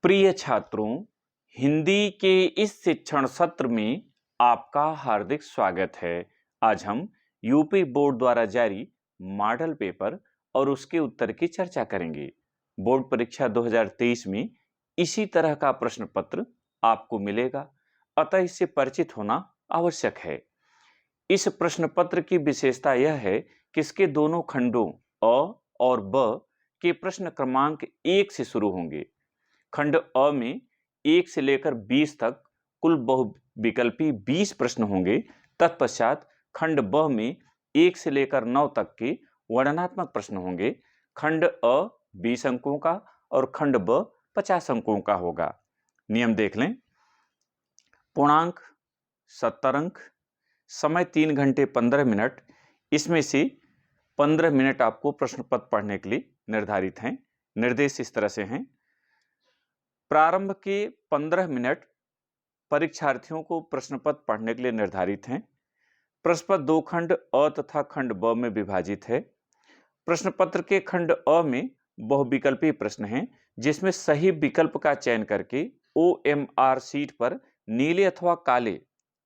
प्रिय छात्रों, हिंदी के इस शिक्षण सत्र में आपका हार्दिक स्वागत है। आज हम यूपी बोर्ड द्वारा जारी मॉडल पेपर और उसके उत्तर की चर्चा करेंगे। बोर्ड परीक्षा 2023 में इसी तरह का प्रश्न पत्र आपको मिलेगा, अतः इससे परिचित होना आवश्यक है। इस प्रश्न पत्र की विशेषता यह है कि इसके दोनों खंडों अ और ब के प्रश्न क्रमांक 1 से शुरू होंगे। खंड अ में 1 से लेकर 20 तक कुल बहुविकल्पी 20 प्रश्न होंगे। तत्पश्चात खंड ब में 1 से लेकर 9 तक के वर्णनात्मक प्रश्न होंगे। खंड अ 20 अंकों का और खंड ब 50 अंकों का होगा। नियम देख लें। पूर्णांक 70 अंक, समय 3 घंटे 15 मिनट। इसमें से 15 मिनट आपको प्रश्न पत्र पढ़ने के लिए निर्धारित हैं। निर्देश इस तरह से हैं। प्रारंभ के 15 मिनट परीक्षार्थियों को प्रश्न पत्र पढ़ने के लिए निर्धारित हैं। प्रश्न पत्र 2 खंड अ तथा खंड ब में विभाजित है। प्रश्न पत्र के खंड अ में बहुविकल्पी प्रश्न हैं, जिसमें सही विकल्प का चयन करके OMR शीट पर नीले अथवा काले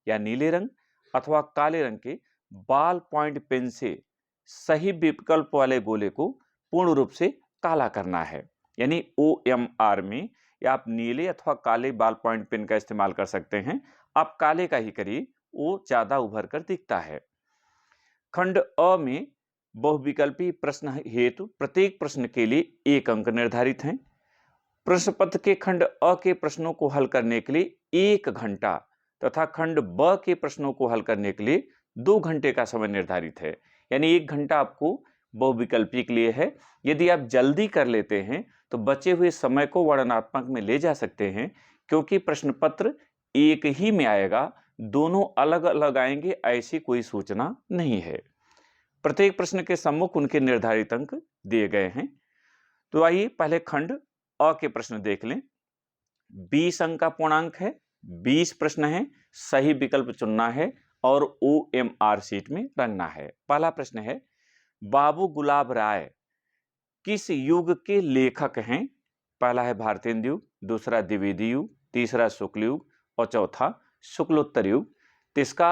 या नीले रंग अथवा काले रंग के बॉल पॉइंट पेन से सही विकल्प वाले गोले को पूर्ण रूप से काला करना है। यानी OMR में या आप नीले अथवा काले बॉल पॉइंट पेन का इस्तेमाल कर सकते हैं। आप काले का ही करिए, वो ज्यादा उभर कर दिखता है। खंड अ में बहुविकल्पी प्रश्न हेतु प्रत्येक प्रश्न के लिए 1 अंक निर्धारित हैं। प्रश्न पत्र के खंड अ के प्रश्नों को हल करने के लिए 1 घंटा तथा खंड ब के प्रश्नों को हल करने के लिए 2 घंटे का समय निर्धारित है। यानी 1 घंटा आपको बहुविकल्पी के लिए है। यदि आप जल्दी कर लेते हैं तो बचे हुए समय को वर्णनात्मक में ले जा सकते हैं, क्योंकि प्रश्न पत्र एक ही में आएगा, दोनों अलग अलग आएंगे ऐसी कोई सूचना नहीं है। प्रत्येक प्रश्न के सम्मुख उनके निर्धारित अंक दिए गए हैं। तो आइए पहले खंड अ के प्रश्न देख लें। 20 अंक का पूर्णांक है, 20 प्रश्न है, सही विकल्प चुनना है और OMR शीट में रंगना है। पहला प्रश्न है, बाबू गुलाब राय किस युग के लेखक हैं? पहला है भारतेंदु युग, दूसरा द्विवेदी युग, तीसरा शुक्ल युग और चौथा शुक्लोत्तर युग। तो इसका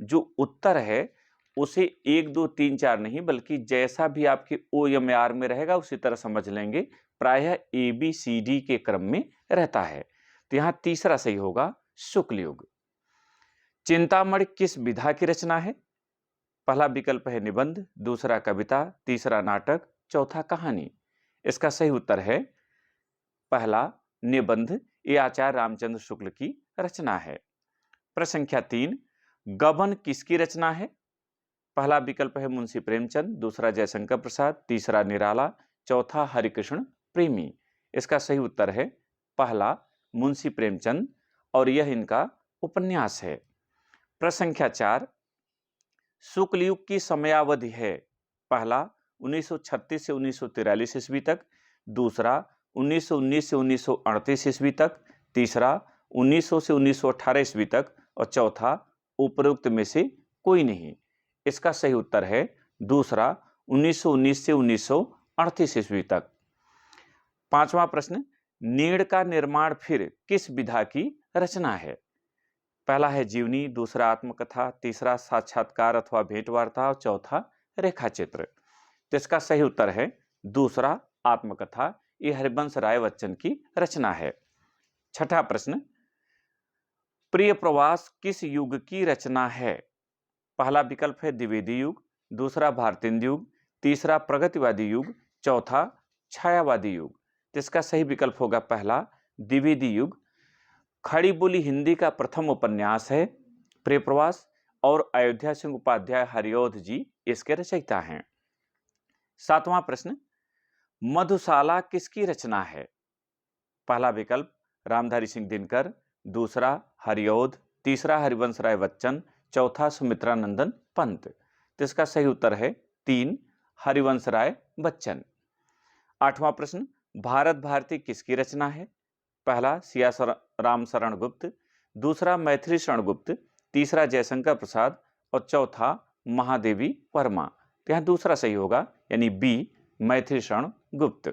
जो उत्तर है उसे 1 2 3 4 नहीं, बल्कि जैसा भी आपके OMR में रहेगा उसी तरह समझ लेंगे। प्रायः ABCD के क्रम में रहता है। तो यहां तीसरा सही होगा, शुक्ल युग। चिंतामणि किस विधा की रचना है? पहला विकल्प है निबंध, दूसरा कविता, तीसरा नाटक, चौथा कहानी। इसका सही उत्तर है पहला निबंध। ये आचार्य रामचंद्र शुक्ल की रचना है। प्रश्न संख्या 3, गबन किसकी रचना है? पहला विकल्प है मुंशी प्रेमचंद, दूसरा जयशंकर प्रसाद, तीसरा निराला, चौथा हरिकृष्ण प्रेमी। इसका सही उत्तर है पहला मुंशी प्रेमचंद और यह इनका उपन्यास है। प्रश्न संख्या 4, शुक्ल युग की समयावधि है? पहला 1936 से 1943 ईस्वी तक, दूसरा 1919 से 1938 ईस्वी तक, तीसरा 1900 से 1918 ईस्वी तक और चौथा उपरोक्त में से कोई नहीं। इसका सही उत्तर है दूसरा 1919 से 1938 ईस्वी तक। पांचवा प्रश्न, नीड़ का निर्माण फिर किस विधा की रचना है? पहला है जीवनी, दूसरा आत्मकथा, तीसरा साक्षात्कार अथवा भेंटवार्ता और चौथा रेखाचित्र। तो इसका सही उत्तर है दूसरा आत्मकथा। ये हरिवंश राय बच्चन की रचना है। छठा प्रश्न, प्रिय प्रवास किस युग की रचना है? पहला विकल्प है द्विवेदी युग, दूसरा भारतेंदु युग, तीसरा प्रगतिवादी युग, चौथा छायावादी युग। तो इसका सही विकल्प होगा पहला द्विवेदी युग। खड़ी बोली हिंदी का प्रथम उपन्यास है प्रिय प्रवास और अयोध्या सिंह उपाध्याय हरिऔध जी इसके रचयिता हैं। सातवां प्रश्न, मधुशाला किसकी रचना है? पहला विकल्प रामधारी सिंह दिनकर, दूसरा हरिऔध, तीसरा हरिवंश राय बच्चन, चौथा सुमित्रानंदन पंत। तो इसका सही उत्तर है 3 हरिवंश राय बच्चन। आठवां प्रश्न, भारत भारती किसकी रचना है? पहला सिया राम शरण गुप्त, दूसरा मैथिली शरण गुप्त, तीसरा जयशंकर प्रसाद और चौथा महादेवी वर्मा। तो यहां दूसरा सही होगा, यानी बी मैथिली शरण गुप्त।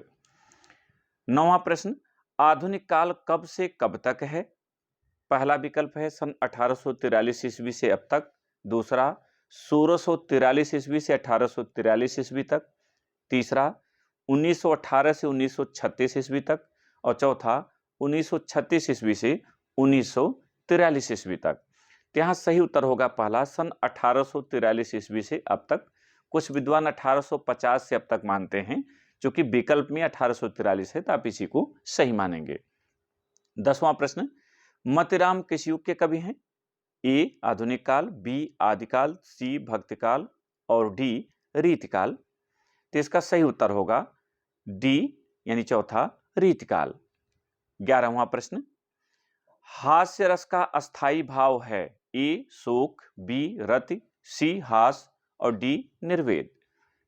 नौवां प्रश्न, आधुनिक काल कब से कब तक है? पहला विकल्प है सन 1843 ईस्वी से अब तक, दूसरा 1643 ईस्वी से 1843 ईस्वी तक, तीसरा 1918 से 1936 ईस्वी तक और चौथा 1936 ईस्वी से 1943 ईस्वी तक। तो यहाँ सही उत्तर होगा पहला, सन 1843 ईस्वी से अब तक। कुछ विद्वान 1850 से अब तक मानते हैं, जो कि विकल्प में 1843 है, तो आप इसी को सही मानेंगे। 10वां प्रश्न, मतिराम किस युग के कवि हैं? ए आधुनिक काल, बी आदिकाल, सी भक्तिकाल और डी रीतिकाल। तो इसका सही उत्तर होगा डी यानी चौथा रीतिकाल। 11वां प्रश्न, हास्य रस का अस्थाई भाव है? ए शोक, बी रति, सी हास और डी निर्वेद।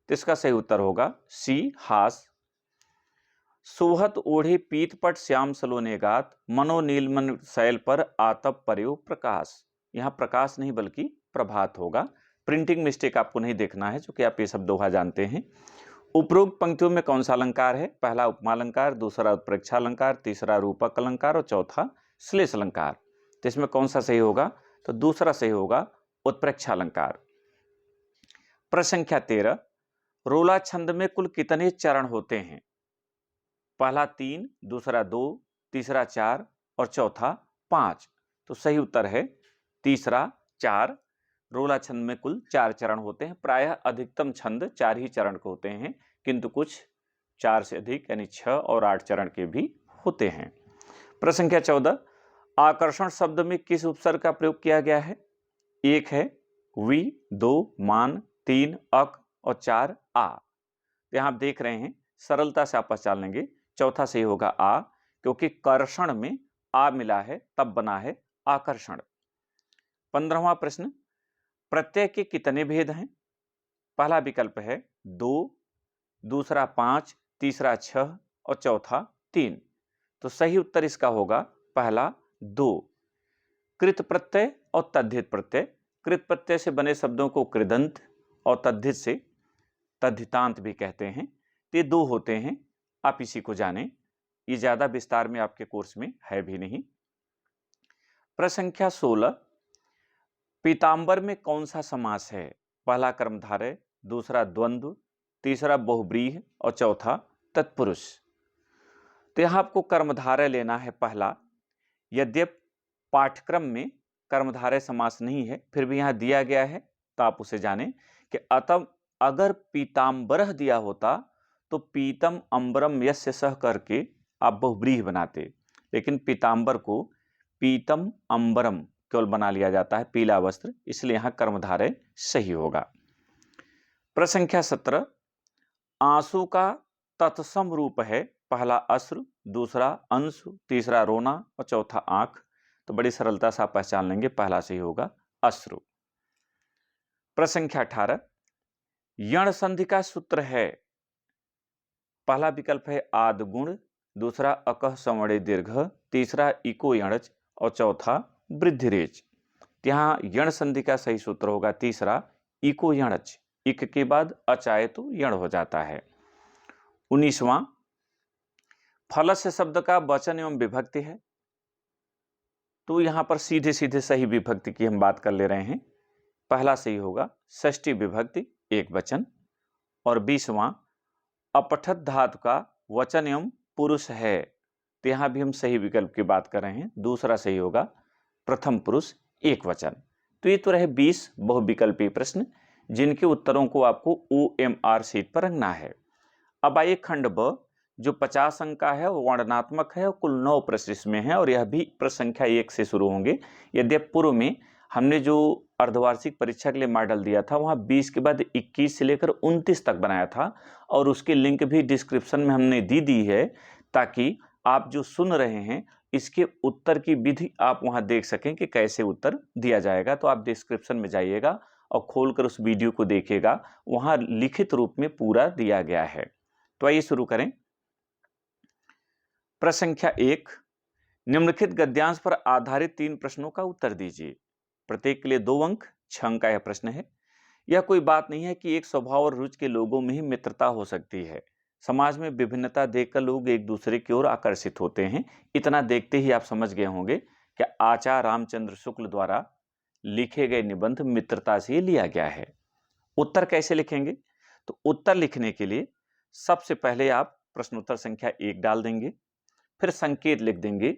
तो इसका सही उत्तर होगा सी हास। सोहत ओढ़े पीतपट श्याम सलोने गात, मनो नीलमन शैल पर आतप पर्यो प्रकाश। यहां प्रकाश नहीं बल्कि प्रभात होगा। प्रिंटिंग मिस्टेक आपको नहीं देखना है, क्योंकि आप ये सब दोहा जानते हैं। उपरोक्त पंक्तियों में कौन सा अलंकार है? पहला उपमा अलंकार, दूसरा उत्प्रेक्षा अलंकार, तीसरा रूपक अलंकार और चौथा श्लेष अलंकार। तो इसमें कौन सा सही होगा? तो दूसरा सही होगा, उत्प्रेक्षा अलंकार। प्रश्न संख्या 13, रोला छंद में कुल कितने चरण होते हैं? पहला 3, दूसरा 2, तीसरा 4 और चौथा 5। तो सही उत्तर है तीसरा 4। रोला छंद में कुल 4 चरण होते हैं। प्रायः अधिकतम छंद 4 ही चरण के होते हैं, किंतु कुछ 4 से अधिक यानी 6 और 8 चरण के भी होते हैं। प्रश्न संख्या 14, आकर्षण शब्द में किस उपसर्ग का प्रयोग किया गया है? 1 है वी, 2 मान, 3 अक और 4 आ। यहां आप देख रहे हैं, सरलता से आप पहचान लेंगे। चौथा सही होगा आ, क्योंकि कर्षण में आ मिला है, तब बना है आकर्षण। 15वां प्रश्न, प्रत्यय के कितने भेद हैं? पहला विकल्प है 2, दूसरा 5, तीसरा 6 और चौथा 3। तो सही उत्तर इसका होगा पहला 2। कृत प्रत्यय और तद्धित प्रत्यय। कृत प्रत्यय से बने शब्दों को कृदंत और तद्धित से तद्धितांत भी कहते हैं। ये 2 होते हैं, आप इसी को जानें। ये ज्यादा विस्तार में आपके कोर्स में है भी नहीं। प्रश्न संख्या 16, पीतांबर में कौन सा समास है? पहला कर्मधारय, दूसरा द्वंद्व, तीसरा बहुव्रीहि और चौथा तत्पुरुष। तो यहां आपको कर्मधारय लेना है पहला। यद्यप पाठ्यक्रम में कर्मधारय समास नहीं है, फिर भी यहां दिया गया है, तो आप उसे जानें कि अतः अगर पीतांबरः दिया होता तो पीतम अंबरम यस्य सह करके आप बहुव्रीहि बनाते, लेकिन पीतांबर को पीतम अंबरम केवल बना लिया जाता है, पीला वस्त्र, इसलिए यहां कर्मधारय सही होगा। प्रश्न संख्या 17, आंसू का तत्सम रूप है? पहला अश्रु, दूसरा अंशु, तीसरा रोना और चौथा आंख। तो बड़ी सरलता से आप पहचान लेंगे, पहला सही होगा अश्रु। प्रश्न संख्या 18, यण संधि का सूत्र है? पहला विकल्प है आद गुण, दूसरा अकह संवड़े दीर्घ, तीसरा इको यणच और चौथा वृद्धिरेच। यहां यण संधि का सही सूत्र होगा तीसरा इको यणच। इक के बाद अच आए तो यण हो जाता है। 19वां, फलस्य शब्द का वचन एवं विभक्ति है? तो यहां पर सीधे सीधे सही विभक्ति की हम बात कर ले रहे हैं। पहला सही होगा षष्ठी विभक्ति एक वचन। और 20वां, अपठत धातु का वचन एवं पुरुष है? तो यहां भी हम सही विकल्प की बात कर रहे हैं। दूसरा सही होगा प्रथम पुरुष एक वचन। तो ये तो रहे 20 बहुविकल्पीय प्रश्न, जिनके उत्तरों को आपको OMR शीट पर रखना है। अब आइए खंड ब, जो 50 अंक का है, वो वर्णनात्मक है और कुल 9 प्रश्न इसमें है, और यह भी प्रश्न संख्या 1 से शुरू होंगे। यद्यप पूर्व में हमने जो अर्धवार्षिक परीक्षा के लिए मॉडल दिया था, वहां 20 के बाद 21 से लेकर 29 तक बनाया था, और उसकी लिंक भी डिस्क्रिप्शन में हमने दी है, ताकि आप जो सुन रहे हैं इसके उत्तर की विधि आप वहां देख सकें कि कैसे उत्तर दिया जाएगा। तो आप डिस्क्रिप्शन में जाइएगा और खोलकर उस वीडियो को देखिएगा, वहां लिखित रूप में पूरा दिया गया है। तो आइए शुरू करें। प्रश्न संख्या 1, निम्नलिखित गद्यांश पर आधारित 3 प्रश्नों का उत्तर दीजिए। प्रत्येक के लिए 2 अंक, 6 अंक का यह प्रश्न है। यह कोई बात नहीं है कि एक स्वभाव और रुचि के लोगों में ही मित्रता हो सकती है। समाज में विभिन्नता देखकर लोग एक दूसरे की ओर आकर्षित होते हैं। इतना देखते ही आप समझ गए होंगे कि आचार्य रामचंद्र शुक्ल द्वारा लिखे गए निबंध मित्रता से लिया गया है। उत्तर कैसे लिखेंगे? तो उत्तर लिखने के लिए सबसे पहले आप प्रश्नोत्तर संख्या 1 डाल देंगे, फिर संकेत लिख देंगे।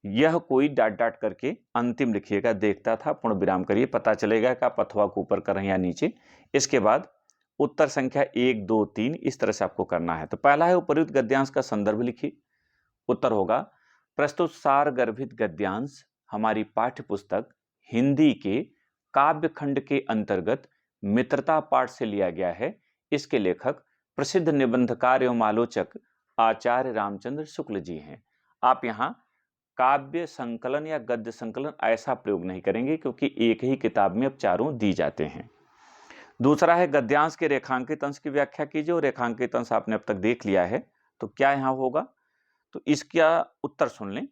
यह कोई डॉट डॉट करके अंतिम लिखिएगा, देखता था पूर्ण विराम करिए, पता चलेगा कि आप अथवा को ऊपर कर रहे हैं या नीचे। इसके बाद उत्तर संख्या 1, 2, 3 इस तरह से आपको करना है। तो पहला है उपर्युक्त गद्यांश का संदर्भ लिखिए। उत्तर होगा प्रस्तुत सार गर्भित गद्यांश हमारी पाठ्य पुस्तक हिंदी के काव्य खंड के अंतर्गत मित्रता पाठ से लिया गया है। इसके लेखक प्रसिद्ध निबंधकार एवं आलोचक आचार्य रामचंद्र शुक्ल जी हैं। आप यहाँ काव्य संकलन या गद्य संकलन ऐसा प्रयोग नहीं करेंगे, क्योंकि एक ही किताब में अब चारों दी जाते हैं। दूसरा है गद्यांश के रेखांकित अंश की व्याख्या कीजिए। और रेखांकित अंश आपने अब तक देख लिया है, तो क्या यहाँ होगा? तो इसका उत्तर सुन लें।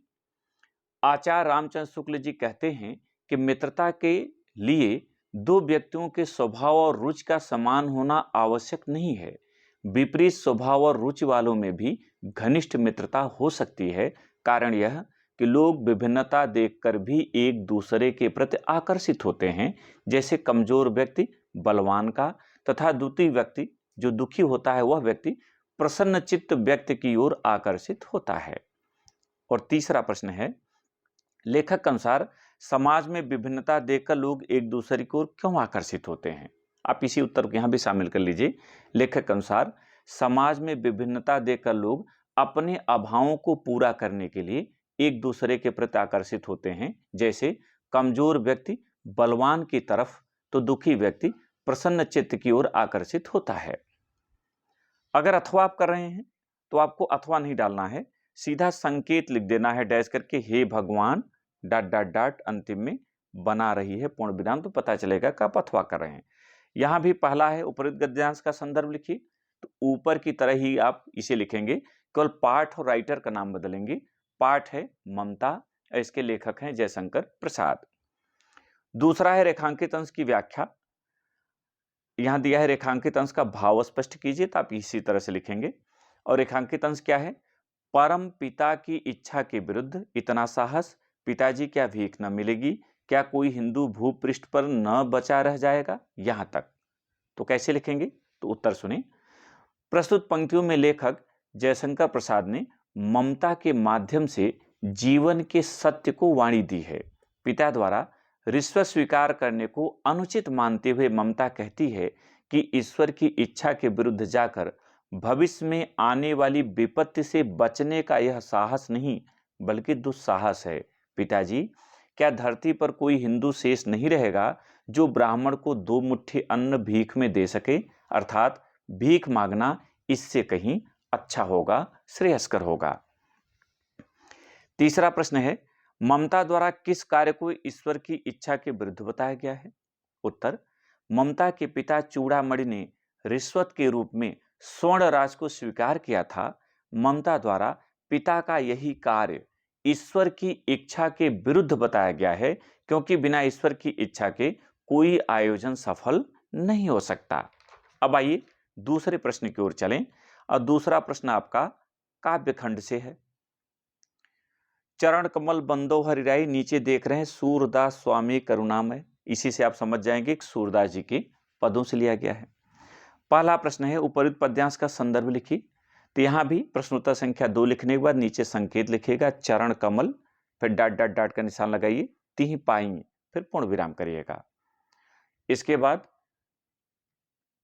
आचार्य रामचंद्र शुक्ल जी कहते हैं कि मित्रता के लिए दो व्यक्तियों के स्वभाव और रुचि का समान होना आवश्यक नहीं है। विपरीत स्वभाव और रुचि वालों में भी घनिष्ठ मित्रता हो सकती है। कारण यह कि लोग विभिन्नता देखकर भी एक दूसरे के प्रति आकर्षित होते हैं। जैसे कमजोर व्यक्ति बलवान का तथा द्वितीय व्यक्ति जो दुखी होता है वह व्यक्ति प्रसन्न चित्त व्यक्ति की ओर आकर्षित होता है। और तीसरा प्रश्न है, लेखक के अनुसार समाज में विभिन्नता देखकर लोग एक दूसरे की ओर क्यों आकर्षित होते हैं? आप इसी उत्तर को यहां भी शामिल कर लीजिए। लेखक के अनुसार समाज में विभिन्नता देखकर लोग अपने अभावों को पूरा करने के लिए एक दूसरे के प्रति आकर्षित होते हैं। जैसे कमजोर व्यक्ति बलवान की तरफ तो दुखी व्यक्ति प्रसन्न चित्त की ओर आकर्षित होता है। अगर अथवा आप कर रहे हैं तो आपको अथवा नहीं डालना है, सीधा संकेत लिख देना है डैश करके, हे भगवान डॉट डॉट डॉट अंतिम में बना रही है पूर्ण विराम, तो पता चलेगा कि आप अथवा कर रहे हैं। यहां भी पहला है उपयुक्त गद्यांश का संदर्भ लिखिए। तो ऊपर की तरह ही आप इसे लिखेंगे, केवल पाठ और राइटर का नाम बदलेंगे। पाठ है ममता, इसके लेखक हैं जयशंकर प्रसाद। दूसरा है रेखांकित अंश की व्याख्या। यहां दिया है रेखांकित अंश का भाव स्पष्ट कीजिए, तो आप इसी तरह से लिखेंगे। और रेखांकित अंश क्या है? परम पिता की इच्छा के विरुद्ध इतना साहस, पिताजी क्या भीख न मिलेगी, क्या कोई हिंदू भूपृष्ठ पर न बचा रह जाएगा, यहां तक। तो कैसे लिखेंगे? तो उत्तर सुने। प्रस्तुत पंक्तियों में लेखक जयशंकर प्रसाद ने ममता के माध्यम से जीवन के सत्य को वाणी दी है। पिता द्वारा रिश्वत स्वीकार करने को अनुचित मानते हुए ममता कहती है कि ईश्वर की इच्छा के विरुद्ध जाकर भविष्य में आने वाली विपत्ति से बचने का यह साहस नहीं बल्कि दुस्साहस है। पिताजी, क्या धरती पर कोई हिंदू शेष नहीं रहेगा जो ब्राह्मण को 2 मुट्ठी अन्न भीख में दे सके? अर्थात भीख मांगना इससे कहीं अच्छा होगा, श्रेयस्कर होगा। तीसरा प्रश्न है, ममता द्वारा किस कार्य को ईश्वर की इच्छा के विरुद्ध बताया गया है? उत्तर, ममता के पिता चूड़ामणि ने रिश्वत के रूप में स्वर्ण राज को स्वीकार किया था। ममता द्वारा पिता का यही कार्य ईश्वर की इच्छा के विरुद्ध बताया गया है, क्योंकि बिना ईश्वर की इच्छा के कोई आयोजन सफल नहीं हो सकता। अब आइए दूसरे प्रश्न की ओर चलें। और दूसरा प्रश्न आपका काव्य खंड से है। चरण कमल बंदो हरिराई, नीचे देख रहे हैं सूरदास स्वामी करुणामय। इसी से आप समझ जाएंगे कि सूरदास जी के पदों से लिया गया है। पहला प्रश्न है उपर्युक्त पद्यांश का संदर्भ लिखिए। तो यहां भी प्रश्नोत्तर संख्या 2 लिखने के बाद नीचे संकेत लिखिएगा चरण कमल, फिर डॉट डॉट डॉट का निशान लगाइए, तिहि पाई, फिर पूर्ण विराम करिएगा। इसके बाद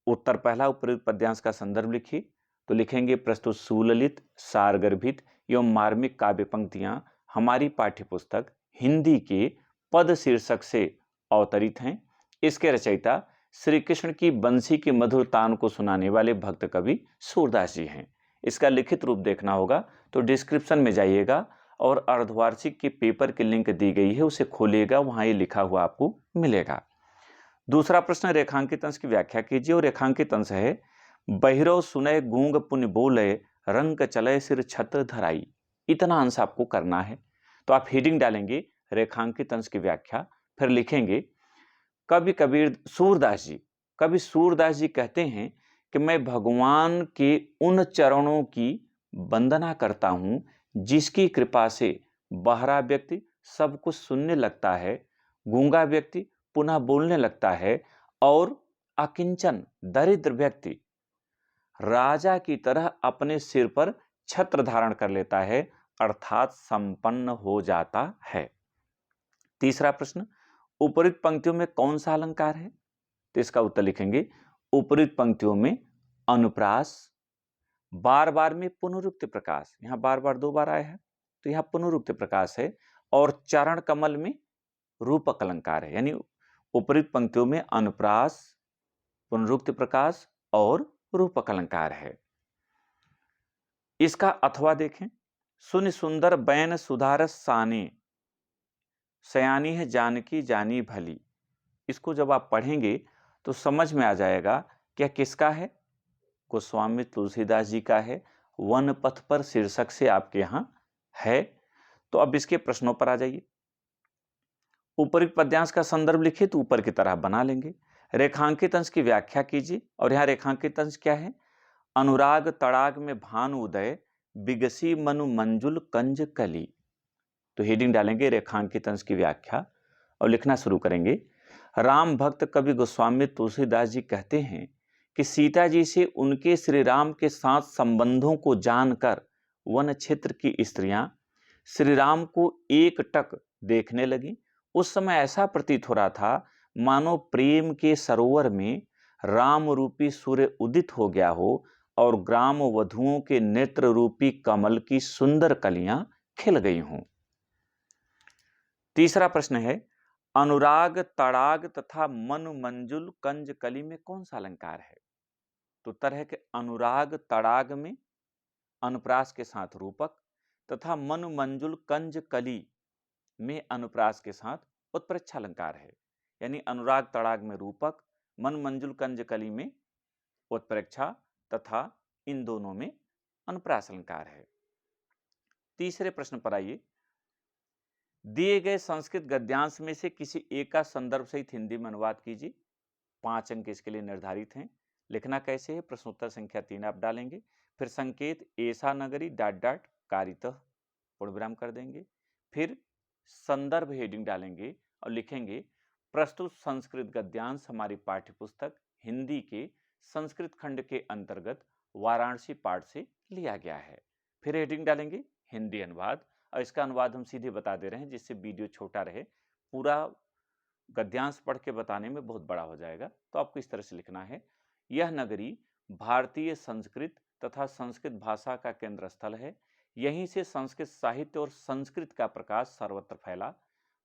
उत्तर पहला उपर्युक्त पद्यांश का संदर्भ लिखिए। तो लिखेंगे प्रस्तुत सुललित सारगर्भित एवं मार्मिक काव्य पंक्तियां हमारी पाठ्यपुस्तक हिंदी के पद शीर्षक से अवतरित हैं। इसके रचयिता श्री कृष्ण की बंसी की मधुर तान को सुनाने वाले भक्त कवि सूरदास जी हैं। इसका लिखित रूप देखना होगा तो डिस्क्रिप्शन में जाइएगा और अर्धवार्षिक के पेपर की लिंक दी गई है, उसे खोलिएगा, वहां ये लिखा हुआ आपको मिलेगा। दूसरा प्रश्न रेखांकित अंश की व्याख्या कीजिए। और रेखांकित अंश है, बहिरो सुनय गूंग पुण्य बोले रंग चलय सिर छत्र धराई। इतना अंश आपको करना है। तो आप हेडिंग डालेंगे रेखांकित अंश की व्याख्या, फिर लिखेंगे कवि सूरदास जी कहते हैं कि मैं भगवान के उन चरणों की वंदना करता हूं जिसकी कृपा से बहरा व्यक्ति सब कुछ सुनने लगता है, गूंगा व्यक्ति पुनः बोलने लगता है और अकिंचन दरिद्र व्यक्ति राजा की तरह अपने सिर पर छत्र धारण कर लेता है, अर्थात संपन्न हो जाता है। तीसरा प्रश्न, उपरोक्त पंक्तियों में कौन सा अलंकार है? तो इसका उत्तर लिखेंगे, उपरोक्त पंक्तियों में अनुप्रास, बार बार में पुनरुक्त प्रकाश, यहां बार बार 2 बार आया है तो यहां पुनरुक्त प्रकाश है, और चरण कमल में रूपक अलंकार है। यानी उपरोक्त पंक्तियों में अनुप्रास, पुनरुक्त प्रकाश और रूपक अलंकार है। इसका अथवा देखें, सुनि सुंदर बैन सुधारस साने, सयानी है जानकी जानी भली। इसको जब आप पढ़ेंगे तो समझ में आ जाएगा क्या किसका है, गोस्वामी तुलसीदास जी का है, वन पथ पर शीर्षक से आपके यहां है। तो अब इसके प्रश्नों पर आ जाइए। ऊपरी पद्यांश का संदर्भ लिखिए तो ऊपर की तरह बना लेंगे। रेखांकित अंश की व्याख्या कीजिए, और यहां रेखांकित अंश क्या है? अनुराग तड़ाग में भानु उदय, बिगसी मनु मंजुल कंज कली। तो हेडिंग डालेंगे रेखांकित अंश की व्याख्या और लिखना शुरू करेंगे। राम भक्त कवि गोस्वामी तुलसीदास जी कहते हैं कि सीता जी से उनके श्री राम के साथ संबंधों को जानकर वन क्षेत्र की स्त्रियां श्री राम को एकटक देखने लगी। उस समय ऐसा प्रतीत हो रहा था मानो प्रेम के सरोवर में राम रूपी सूर्य उदित हो गया हो और ग्राम वधुओं के नेत्र रूपी कमल की सुंदर कलियां खिल गई हों। तीसरा प्रश्न है, अनुराग तड़ाग तथा मनु मंजुल कंज कली में कौन सा अलंकार है? तो उत्तर है कि अनुराग तड़ाग में अनुप्रास के साथ रूपक तथा मनु मंजुल कंज कली में अनुप्रास के साथ उत्प्रेक्षा अलंकार है। यानी अनुराग तड़ाग में रूपक, मन मंजुल कंज कली में उत्प्रेक्षा तथा इन दोनों में अनुप्रास अलंकार है। तीसरे प्रश्न पर आइए। दिए गए संस्कृत गद्यांश में से किसी एक का संदर्भ सहित हिंदी में अनुवाद कीजिए। 5 अंक इसके लिए निर्धारित हैं। लिखना कैसे है? प्रश्नोत्तर संख्या 3 आप डालेंगे, फिर संकेत ऐसा नगरी डॉट डॉट कारितः पूर्ण विराम कर देंगे, फिर संदर्भ हेडिंग डालेंगे और लिखेंगे प्रस्तुत संस्कृत गद्यांश हमारी पाठ्यपुस्तक हिंदी के संस्कृत खंड के अंतर्गत वाराणसी पाठ से लिया गया है। फिर हेडिंग डालेंगे हिंदी अनुवाद, और इसका अनुवाद हम सीधे बता दे रहे हैं जिससे वीडियो छोटा रहे, पूरा गद्यांश पढ़ के बताने में बहुत बड़ा हो जाएगा। तो आपको इस तरह से लिखना है, यह नगरी भारतीय संस्कृत तथा संस्कृत भाषा का केंद्र स्थल है। यहीं से संस्कृत साहित्य और संस्कृत का प्रकाश सर्वत्र फैला।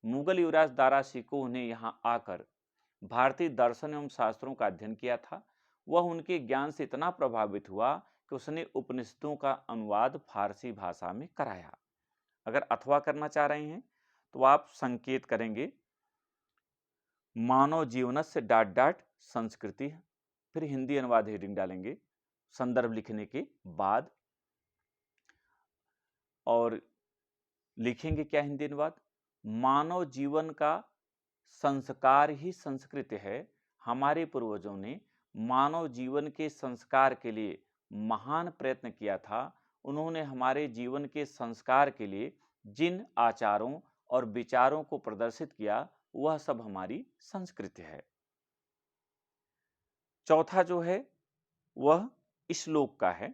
मुगल युवराज दारा शिकोह ने यहाँ आकर भारतीय दर्शन एवं शास्त्रों का अध्ययन किया था। वह उनके ज्ञान से इतना प्रभावित हुआ कि उसने उपनिषदों का अनुवाद फारसी भाषा में कराया। अगर अथवा करना चाह रहे हैं तो आप संकेत करेंगे मानव जीवन से डॉट डॉट संस्कृति, फिर हिंदी अनुवाद हेडिंग डालेंगे संदर्भ लिखने के बाद, और लिखेंगे क्या हिंदी अनुवाद? मानव जीवन का संस्कार ही संस्कृत है। हमारे पूर्वजों ने मानव जीवन के संस्कार के लिए महान प्रयत्न किया था। उन्होंने हमारे जीवन के संस्कार के लिए जिन आचारों और विचारों को प्रदर्शित किया वह सब हमारी संस्कृति है। चौथा जो है वह श्लोक का है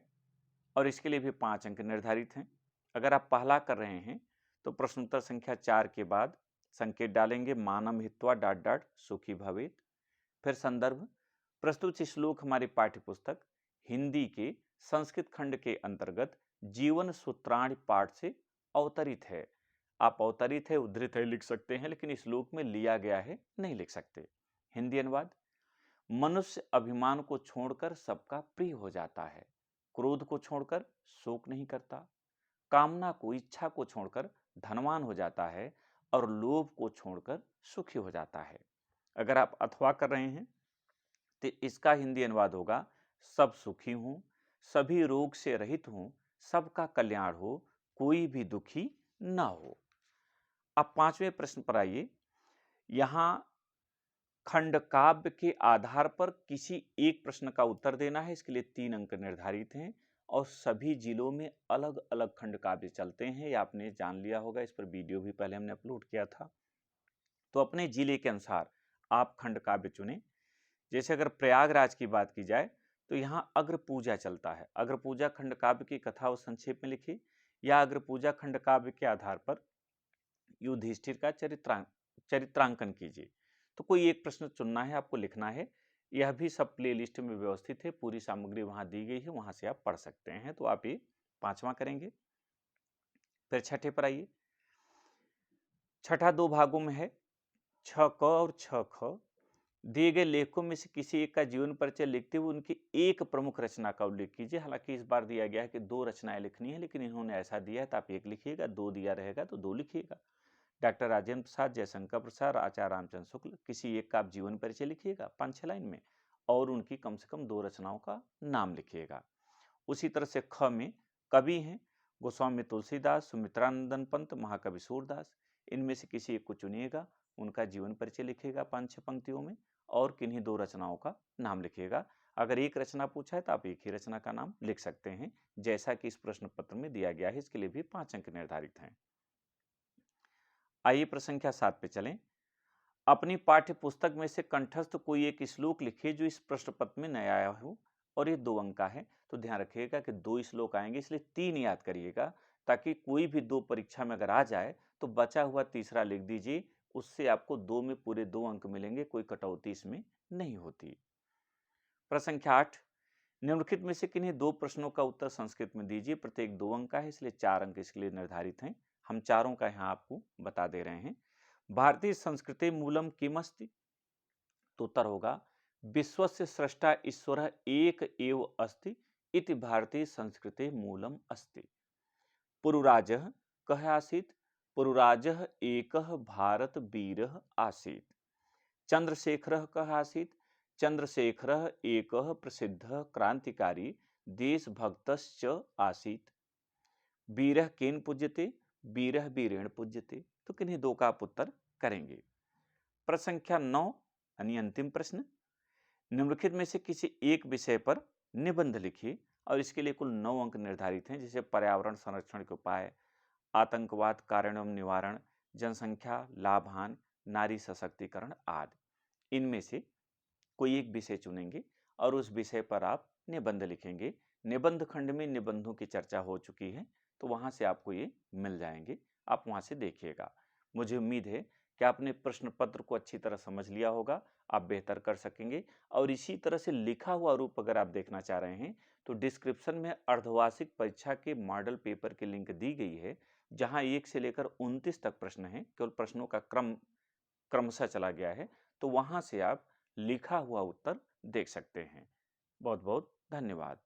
और इसके लिए भी 5 अंक निर्धारित हैं। अगर आप पहला कर रहे हैं तो प्रश्नोत्तर संख्या 4 के बाद संकेत डालेंगे मानम हित्वा डॉट डॉट सुखी भवेत, फिर संदर्भ प्रस्तुत श्लोक हमारी पाठ्यपुस्तक हिंदी के संस्कृत खंड के अंतर्गत जीवन सूत्राणि पाठ से अवतरित है। आप अवतरित है उद्धृत है लिख सकते हैं, लेकिन इस श्लोक में लिया गया है नहीं लिख सकते। हिंदी अनुवाद, मनुष्य अभिमान को छोड़कर सबका प्रिय हो जाता है, क्रोध को छोड़कर शोक नहीं करता, कामना को इच्छा को छोड़कर धनवान हो जाता है और लोभ को छोड़कर सुखी हो जाता है। अगर आप अथवा कर रहे हैं तो इसका हिंदी अनुवाद होगा सब सुखी हों, सभी रोग से रहित हों, सबका कल्याण हो, कोई भी दुखी ना हो। अब 5वें प्रश्न पर आइए। यहां खंड काव्य के आधार पर किसी एक प्रश्न का उत्तर देना है। इसके लिए 3 अंक निर्धारित हैं और सभी जिलों में अलग अलग खंड काव्य चलते हैं, ये आपने जान लिया होगा। इस पर वीडियो भी पहले हमने अपलोड किया था। तो अपने जिले के अनुसार आप खंड काव्य चुने। जैसे अगर प्रयागराज की बात की जाए तो यहाँ अग्र पूजा चलता है। अग्र पूजा खंड काव्य की कथा और संक्षेप में लिखी, या अग्र पूजा खंड काव्य के आधार पर युधिष्ठिर का चरित्रांकन कीजिए। तो कोई एक प्रश्न चुनना है, आपको लिखना है। यह भी सब प्लेलिस्ट में व्यवस्थित है, पूरी सामग्री वहां दी गई है, वहां से आप पढ़ सकते हैं। तो आप ये 5वां करेंगे। फिर छठे पर आइए। छठा 2 भागों में है, 6क और 6ख। दिए गए लेखकों में से किसी एक का जीवन परिचय लिखते हुए उनकी एक प्रमुख रचना का उल्लेख कीजिए। हालांकि इस बार दिया गया है कि 2 रचनाएं लिखनी है, लेकिन इन्होंने ऐसा दिया है तो आप 1 लिखिएगा, 2 दिया रहेगा तो 2 लिखिएगा। डॉक्टर राजेंद्र प्रसाद, जयशंकर प्रसाद, आचार्य रामचंद्र शुक्ल, किसी एक का आप जीवन परिचय लिखिएगा 5-6 लाइन में, और उनकी कम से कम 2 रचनाओं का नाम लिखिएगा। उसी तरह से ख में कवि हैं गोस्वामी तुलसीदास, सुमित्रानंदन पंत, महाकवि सूरदास। इनमें से किसी एक को चुनिएगा, उनका जीवन परिचय लिखिएगा 5-6 पंक्तियों में, और किन्हीं 2 रचनाओं का नाम लिखिएगा। अगर एक रचना पूछा है तो आप एक ही रचना का नाम लिख सकते हैं, जैसा कि इस प्रश्न पत्र में दिया गया है। इसके लिए भी 5 अंक निर्धारित हैं। आइए प्रश्न संख्या 7 पे चलें। अपनी पाठ्य पुस्तक में से कंठस्थ कोई एक श्लोक लिखिए जो इस प्रश्न पत्र में नया आया हो, और ये 2 अंक का है। तो ध्यान रखिएगा कि 2 श्लोक आएंगे, इसलिए 3 याद करिएगा, ताकि कोई भी 2 परीक्षा में अगर आ जाए तो बचा हुआ तीसरा लिख दीजिए। उससे आपको 2 में पूरे 2 अंक मिलेंगे, कोई कटौती इसमें नहीं होती। प्रश्न संख्या 8, निम्नलिखित में से किन्हीं 2 प्रश्नों का उत्तर संस्कृत में दीजिए। प्रत्येक 2 अंक का है, इसलिए 4 अंक इसके लिए निर्धारित हैं। हम चारों का यहाँ आपको बता दे रहे हैं। भारतीय संस्कृति मूलम किमस्ति? तो उत्तर होगा विश्वस्य स्रष्टा ईश्वरः एक एव अस्ति इति भारतीय संस्कृते मूलम अस्ति। पुरुराजः कः आसीत्? पुरुराजः एकः भारत वीरः आसीत्। चंद्रशेखरः कः आसीत्? चंद्रशेखरः एकः प्रसिद्धः क्रांतिकारी देशभक्तश्च आसीत्। वीरः केन पूज्यते? वीरः वीरेण पूज्यते। तो किन्हीं 2 का आप उत्तर करेंगे। प्रश्न संख्या 9 यानी अंतिम प्रश्न, निम्नलिखित में से किसी एक विषय पर निबंध लिखिए, और इसके लिए कुल 9 अंक निर्धारित हैं। जैसे पर्यावरण संरक्षण के उपाय, आतंकवाद कारण एवं निवारण, जनसंख्या लाभान, नारी सशक्तिकरण आदि। इनमें से कोई एक विषय चुनेंगे और उस विषय पर आप निबंध लिखेंगे। निबंध खंड में निबंधों की चर्चा हो चुकी है, तो वहां से आपको ये मिल जाएंगे, आप वहां से देखिएगा। मुझे उम्मीद है कि आपने प्रश्न पत्र को अच्छी तरह समझ लिया होगा, आप बेहतर कर सकेंगे। और इसी तरह से लिखा हुआ रूप अगर आप देखना चाह रहे हैं तो डिस्क्रिप्शन में अर्धवार्षिक परीक्षा के मॉडल पेपर की लिंक दी गई है, जहां 1 से लेकर 29 तक प्रश्न हैं। केवल प्रश्नों का क्रम क्रमशः चला गया है, तो वहां से आप लिखा हुआ उत्तर देख सकते हैं। बहुत बहुत धन्यवाद।